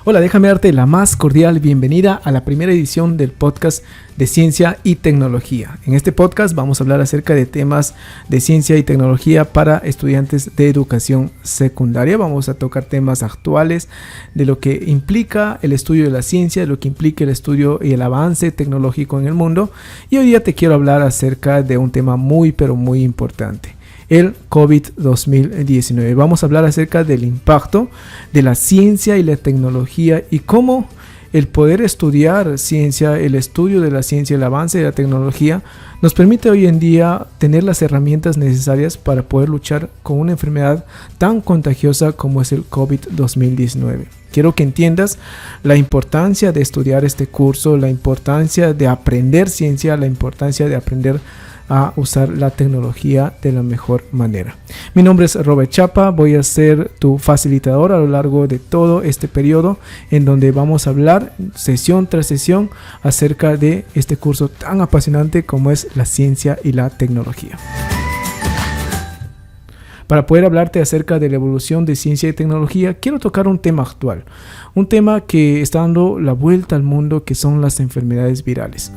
Hola, déjame darte la más cordial bienvenida a la primera edición del podcast de Ciencia y Tecnología. En este podcast vamos a hablar acerca de temas de ciencia y tecnología para estudiantes de educación secundaria. Vamos a tocar temas actuales de lo que implica el estudio de la ciencia, de lo que implica el estudio y el avance tecnológico en el mundo. Y hoy día te quiero hablar acerca de un tema muy importante. El COVID-2019. Vamos a hablar acerca del impacto de la ciencia y la tecnología y cómo el poder estudiar ciencia, el estudio de la ciencia, el avance de la tecnología nos permite hoy en día tener las herramientas necesarias para poder luchar con una enfermedad tan contagiosa como es el COVID-2019. Quiero que entiendas la importancia de estudiar este curso, la importancia de aprender ciencia, la importancia de aprender a usar la tecnología de la mejor manera. Mi nombre es Robert Chapa, voy a ser tu facilitador a lo largo de todo este periodo en donde vamos a hablar sesión tras sesión acerca de este curso tan apasionante como es la ciencia y la tecnología. Para poder hablarte acerca de la evolución de ciencia y tecnología, quiero tocar un tema actual, un tema que está dando la vuelta al mundo, que son las enfermedades virales.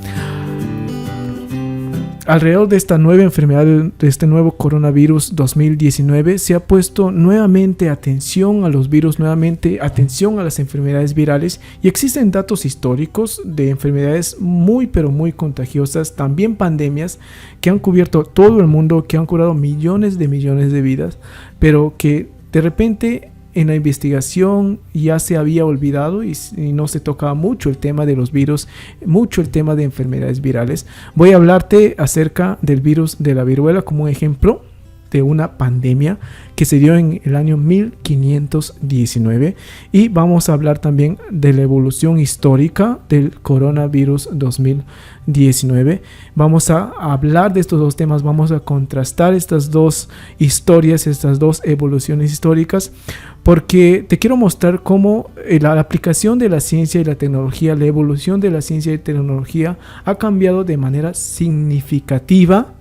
Alrededor de esta nueva enfermedad, de este nuevo coronavirus 2019, se ha puesto nuevamente atención a los virus, nuevamente atención a las enfermedades virales, y existen datos históricos de enfermedades muy contagiosas, también pandemias que han cubierto todo el mundo, que han curado millones de vidas, pero que de repente en la investigación ya se había olvidado y no se tocaba mucho el tema de los virus, mucho el tema de enfermedades virales. Voy a hablarte acerca del virus de la viruela como un ejemplo de una pandemia que se dio en el año 1519, y vamos a hablar también de la evolución histórica del coronavirus 2019. Vamos a hablar de estos dos temas, vamos a contrastar estas dos historias, estas dos evoluciones históricas, porque te quiero mostrar cómo la aplicación de la ciencia y la tecnología, la evolución de la ciencia y tecnología ha cambiado de manera significativa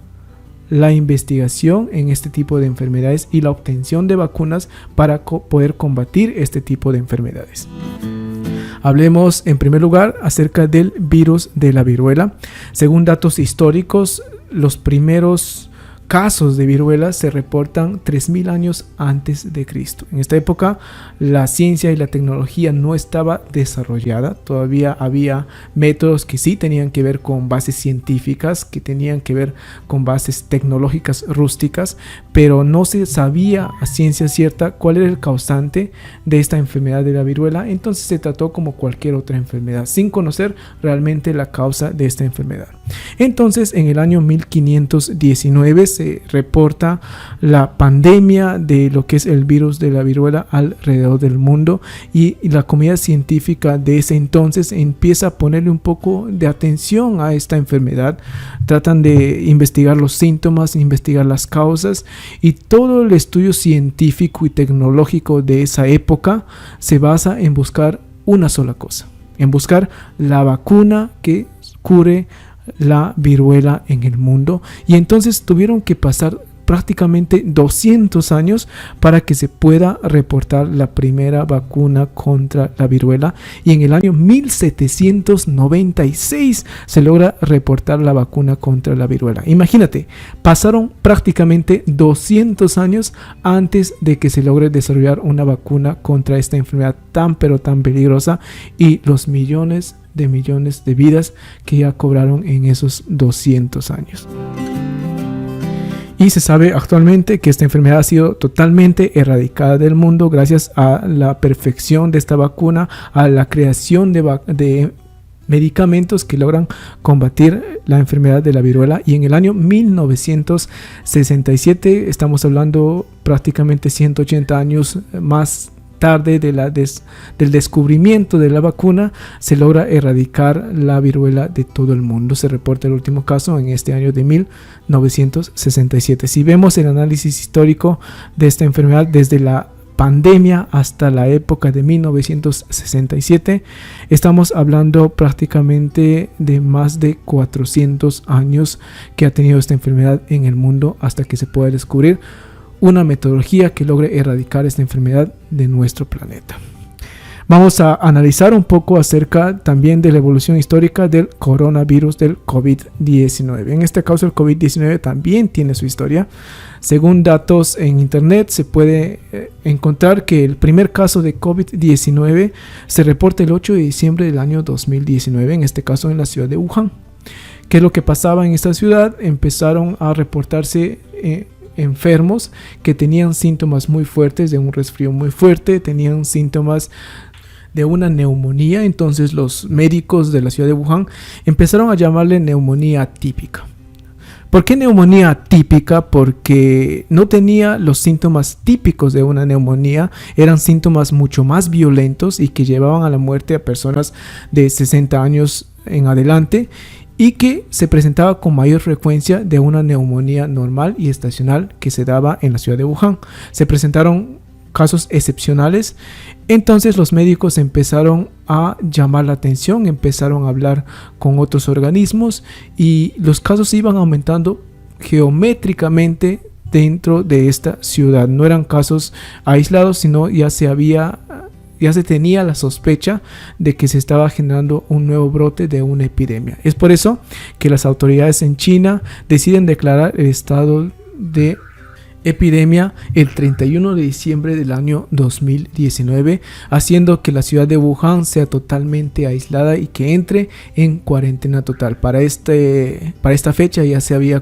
la investigación en este tipo de enfermedades y la obtención de vacunas para poder combatir este tipo de enfermedades. Hablemos en primer lugar acerca del virus de la viruela. Según datos históricos, los primeros casos de viruela se reportan 3000 años antes de Cristo. En esta época la ciencia y la tecnología no estaba desarrollada, todavía había métodos que sí tenían que ver con bases científicas, que tenían que ver con bases tecnológicas rústicas, pero no se sabía a ciencia cierta cuál era el causante de esta enfermedad de la viruela. Entonces se trató como cualquier otra enfermedad, sin conocer realmente la causa de esta enfermedad. Entonces en el año 1519 se reporta la pandemia de lo que es el virus de la viruela alrededor del mundo, y la comunidad científica de ese entonces empieza a ponerle un poco de atención a esta enfermedad. Tratan de investigar los síntomas, investigar las causas, y todo el estudio científico y tecnológico de esa época se basa en buscar una sola cosa, en buscar la vacuna que cure la viruela en el mundo. Y entonces tuvieron que pasar prácticamente 200 años para que se pueda reportar la primera vacuna contra la viruela, y en el año 1796 se logra reportar la vacuna contra la viruela. Imagínate, pasaron prácticamente 200 años antes de que se logre desarrollar una vacuna contra esta enfermedad tan peligrosa, y los millones de vidas que ya cobraron en esos 200 años. Y se sabe actualmente que esta enfermedad ha sido totalmente erradicada del mundo gracias a la perfección de esta vacuna, a la creación de medicamentos que logran combatir la enfermedad de la viruela. Y en el año 1967, estamos hablando prácticamente 180 años más tarde del descubrimiento de la vacuna, se logra erradicar la viruela de todo el mundo. Se reporta el último caso en este año de 1967. Si vemos el análisis histórico de esta enfermedad desde la pandemia hasta la época de 1967, estamos hablando prácticamente de más de 400 años que ha tenido esta enfermedad en el mundo hasta que se pueda descubrir una metodología que logre erradicar esta enfermedad de nuestro planeta. Vamos a analizar un poco acerca también de la evolución histórica del coronavirus del COVID-19. En este caso, el COVID-19 también tiene su historia. Según datos en internet, se puede encontrar que el primer caso de COVID-19 se reporta el 8 de diciembre del año 2019, en este caso en la ciudad de Wuhan. ¿Qué es lo que pasaba en esta ciudad? Empezaron a reportarse enfermos que tenían síntomas muy fuertes de un resfrío muy fuerte, tenían síntomas de una neumonía. Entonces los médicos de la ciudad de Wuhan empezaron a llamarle neumonía atípica. ¿Por qué neumonía atípica? Porque no tenía los síntomas típicos de una neumonía, eran síntomas mucho más violentos y que llevaban a la muerte a personas de 60 años en adelante, y que se presentaba con mayor frecuencia de una neumonía normal y estacional que se daba en la ciudad de Wuhan. Se presentaron casos excepcionales. Entonces los médicos empezaron a llamar la atención, empezaron a hablar con otros organismos y los casos iban aumentando geométricamente dentro de esta ciudad. No eran casos aislados, sino ya se tenía la sospecha de que se estaba generando un nuevo brote de una epidemia. Es por eso que las autoridades en China deciden declarar el estado de epidemia el 31 de diciembre del año 2019, haciendo que la ciudad de Wuhan sea totalmente aislada y que entre en cuarentena total. Para esta fecha ya se había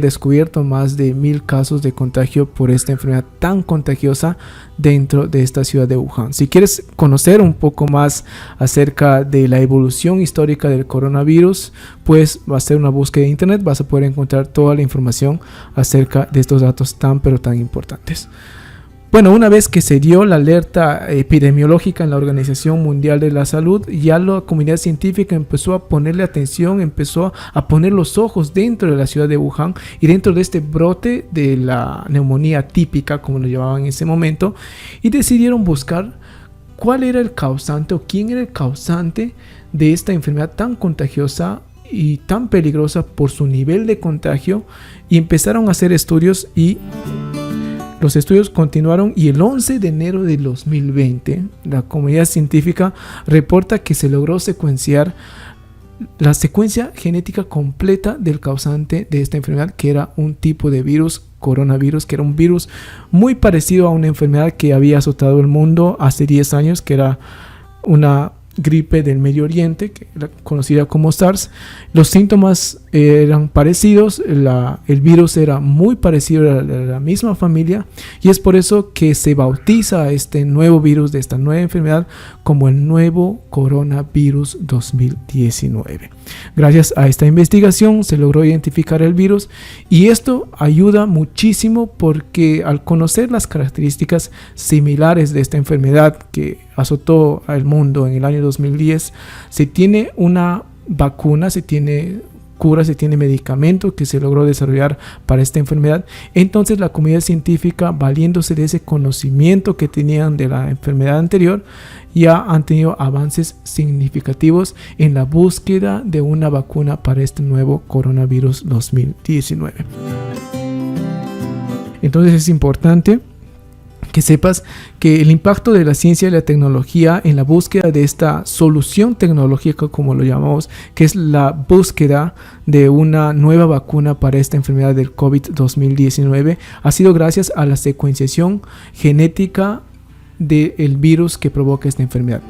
descubierto más de 1000 casos de contagio por esta enfermedad tan contagiosa dentro de esta ciudad de Wuhan. Si quieres conocer un poco más acerca de la evolución histórica del coronavirus, pues va a ser una búsqueda de internet, vas a poder encontrar toda la información acerca de estos datos tan importantes. Bueno, una vez que se dio la alerta epidemiológica en la Organización Mundial de la Salud, ya la comunidad científica empezó a ponerle atención, empezó a poner los ojos dentro de la ciudad de Wuhan y dentro de este brote de la neumonía típica, como lo llamaban en ese momento, y decidieron buscar cuál era el causante o quién era el causante de esta enfermedad tan contagiosa y tan peligrosa por su nivel de contagio, y empezaron a hacer estudios y los estudios continuaron, y el 11 de enero de 2020 la comunidad científica reporta que se logró secuenciar la secuencia genética completa del causante de esta enfermedad, que era un tipo de virus, coronavirus, que era un virus muy parecido a una enfermedad que había azotado el mundo hace 10 años, que era una gripe del Medio Oriente, que era conocida como SARS. Los síntomas eran parecidos, el virus era muy parecido a la misma familia, y es por eso que se bautiza a este nuevo virus de esta nueva enfermedad como el nuevo coronavirus 2019. Gracias a esta investigación se logró identificar el virus, y esto ayuda muchísimo porque al conocer las características similares de esta enfermedad que azotó al mundo en el año 2010, se tiene una vacuna, se tiene cura, se tiene medicamento que se logró desarrollar para esta enfermedad. Entonces la comunidad científica, valiéndose de ese conocimiento que tenían de la enfermedad anterior, ya han tenido avances significativos en la búsqueda de una vacuna para este nuevo coronavirus 2019. Entonces es importante que sepas que el impacto de la ciencia y la tecnología en la búsqueda de esta solución tecnológica, como lo llamamos, que es la búsqueda de una nueva vacuna para esta enfermedad del COVID-2019, ha sido gracias a la secuenciación genética del virus que provoca esta enfermedad.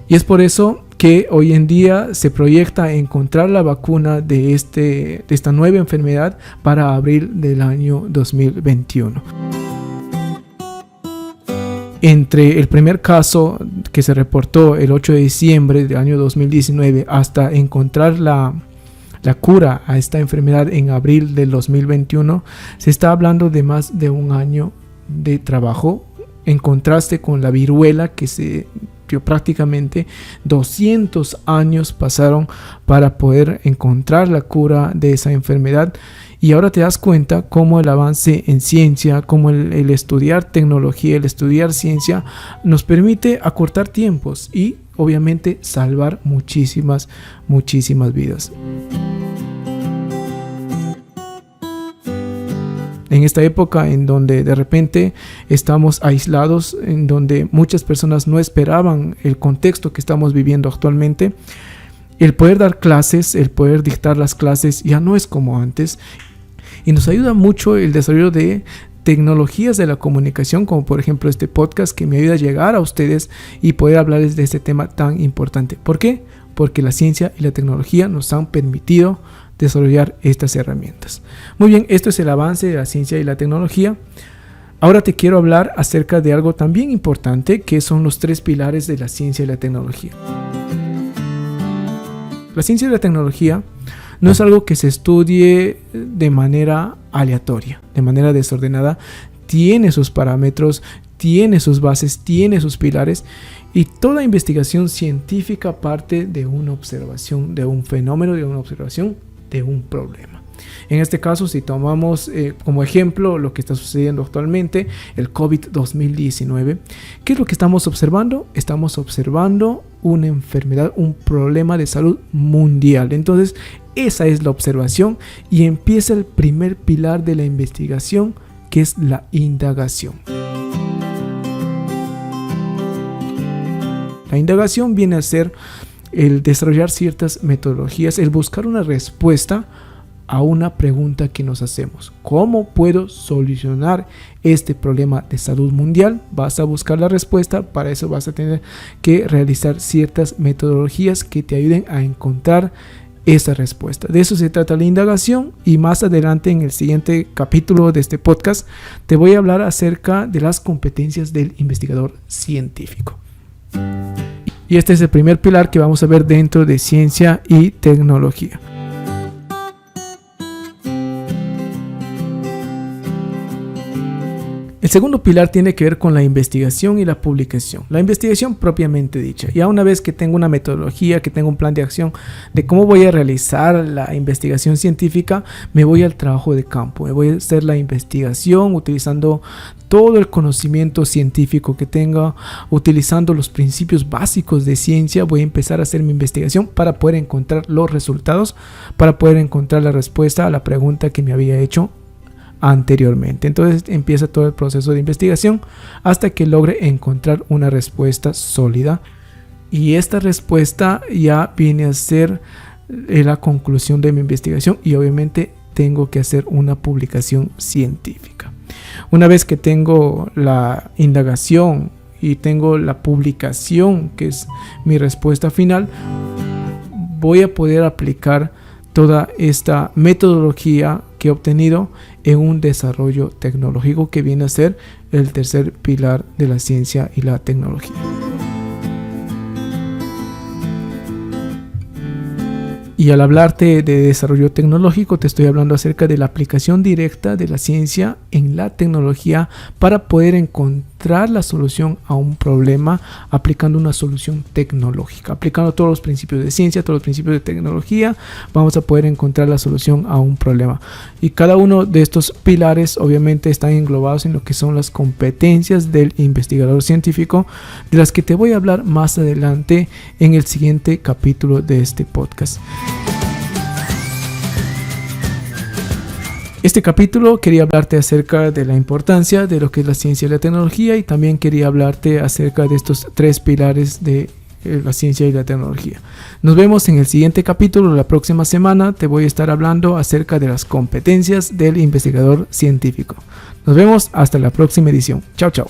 Y es por eso que hoy en día se proyecta encontrar la vacuna de esta nueva enfermedad para abril del año 2021. Entre el primer caso que se reportó el 8 de diciembre del año 2019 hasta encontrar la cura a esta enfermedad en abril del 2021, se está hablando de más de un año de trabajo, en contraste con la viruela, que prácticamente 200 años pasaron para poder encontrar la cura de esa enfermedad. Y ahora te das cuenta cómo el avance en ciencia, cómo el estudiar tecnología, el estudiar ciencia nos permite acortar tiempos y obviamente salvar muchísimas vidas. En esta época en donde de repente estamos aislados, en donde muchas personas no esperaban el contexto que estamos viviendo actualmente, el poder dar clases, el poder dictar las clases ya no es como antes, y nos ayuda mucho el desarrollo de tecnologías de la comunicación, como por ejemplo este podcast que me ayuda a llegar a ustedes y poder hablarles de este tema tan importante. ¿Por qué? Porque la ciencia y la tecnología nos han permitido desarrollar estas herramientas. Muy bien, esto es el avance de la ciencia y la tecnología. Ahora te quiero hablar acerca de algo también importante, que son los 3 pilares de la ciencia y la tecnología. La ciencia y la tecnología no es algo que se estudie de manera aleatoria, de manera desordenada. Tiene sus parámetros, tiene sus bases, tiene sus pilares, y toda investigación científica parte de una observación de un fenómeno, de una observación de un problema. En este caso, si tomamos como ejemplo lo que está sucediendo actualmente, el COVID-2019, ¿qué es lo que estamos observando? Estamos observando una enfermedad, un problema de salud mundial. Entonces, esa es la observación y empieza el primer pilar de la investigación, que es la indagación. La indagación viene a ser el desarrollar ciertas metodologías, el buscar una respuesta a una pregunta que nos hacemos. ¿Cómo puedo solucionar este problema de salud mundial? Vas a buscar la respuesta. Para eso vas a tener que realizar ciertas metodologías que te ayuden a encontrar esa respuesta. De eso se trata la indagación, y más adelante en el siguiente capítulo de este podcast te voy a hablar acerca de las competencias del investigador científico. Y este es el primer pilar que vamos a ver dentro de ciencia y tecnología. El segundo pilar tiene que ver con la investigación y la publicación. La investigación propiamente dicha. Ya una vez que tengo una metodología, que tengo un plan de acción de cómo voy a realizar la investigación científica, me voy al trabajo de campo. Me voy a hacer la investigación utilizando todo el conocimiento científico que tenga, utilizando los principios básicos de ciencia. Voy a empezar a hacer mi investigación para poder encontrar los resultados, para poder encontrar la respuesta a la pregunta que me había hecho anteriormente. Entonces empieza todo el proceso de investigación hasta que logre encontrar una respuesta sólida, y esta respuesta ya viene a ser la conclusión de mi investigación, y obviamente tengo que hacer una publicación científica. Una vez que tengo la indagación y tengo la publicación, que es mi respuesta final, voy a poder aplicar toda esta metodología que he obtenido en un desarrollo tecnológico, que viene a ser el tercer pilar de la ciencia y la tecnología. Y al hablarte de desarrollo tecnológico, te estoy hablando acerca de la aplicación directa de la ciencia en la tecnología para poder encontrar la solución a un problema, aplicando una solución tecnológica. Aplicando todos los principios de ciencia, todos los principios de tecnología, vamos a poder encontrar la solución a un problema. Y cada uno de estos pilares obviamente están englobados en lo que son las competencias del investigador científico, de las que te voy a hablar más adelante en el siguiente capítulo de este podcast. Este capítulo quería hablarte acerca de la importancia de lo que es la ciencia y la tecnología, y también quería hablarte acerca de estos 3 pilares de la ciencia y la tecnología. Nos vemos en el siguiente capítulo. La próxima semana te voy a estar hablando acerca de las competencias del investigador científico. Nos vemos hasta la próxima edición. Chao, chao.